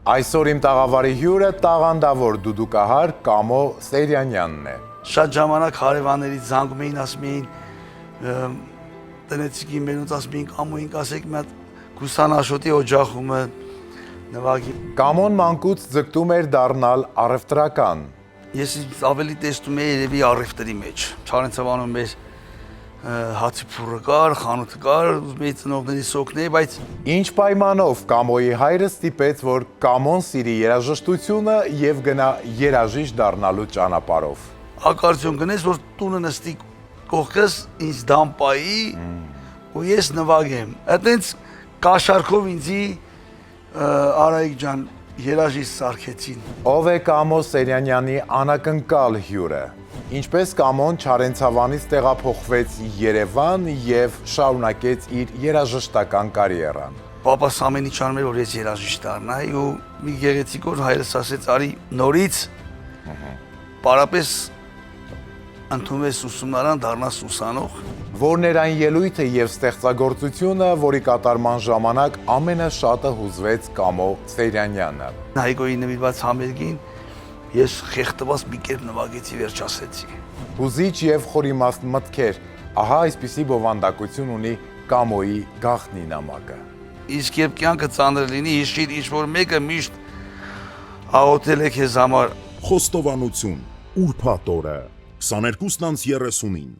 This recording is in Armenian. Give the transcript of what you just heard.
Այսօր իմ տաղավարի հյուրը տաղանդավոր դուդուկահար Կամո Սեյրանյանն է։ Շատ ժամանակ հարևաններից զանգում էին, ասում էին տնեցիկի մենուց ասում էին Կամոյին կասեք մի հատ գուսանաշոտի օջախումը նվագի։ Կամոն մանկուց ձգտում էր դառնալ առևտրական։ Ես ավելի տեսնում եի երևի առևտրի մեջ։ Չարենցավանում մեր հացի փուռը կար, խանութը կար, ուզում էի ծնողներիս օգնել, բայց Ինչ պայմանով Կամոյի հայրը ստիպեց, որ Կամոն սիրի երաժշտությունը եւ գնա երաժիշտ դառնալու ճանապարհով։ ակարդիոն գնես, որ տունը նստի կողքս ինձ դամպայի ու ես նվագեմ։ Այդտենց կաշառքով ինձի Արայիկ ջան երաժիշտ սարքեցին։ Ով է Կամո Սեյրանյանի անակնկալ հյուրը։ Ինչպես Կամոն Չարենցավանից տեղափոխվեց Երևան եւ շարունակեց իր երաժշտական կարիերան։ Պապաս ամեն ինչ անում էր, որ ես երաժիշտ դառնայի ու մի գեղեցիկ օր հայրս ասեց արի նորից պարապես ընդունվես ուսումնարան, դառնաս ուսանող։ Որն էր այն ելույթը եւ ստեղծագործությունը, որի կատարման ժամանակ ամենաշատը հուզվեց Կամո Սեյրանյանը։ Հայկոյի նվիրված համերգին ես խեղդված մի կերպ նվագեցի, վերջացեցի։ Հուզիչ եւ խորիմաստ մտքեր, ահա այսպիսի բովանդակություն ունի Կամոյի գաղտնի նամակը։ Իսկ երբ կյանքը ծանր լինի, հիշիր, ինչ-որ մեկը միշտ աղոթել է քեզ համար։ Խոստովանություն, ուրբաթ օրը, 22:30-ին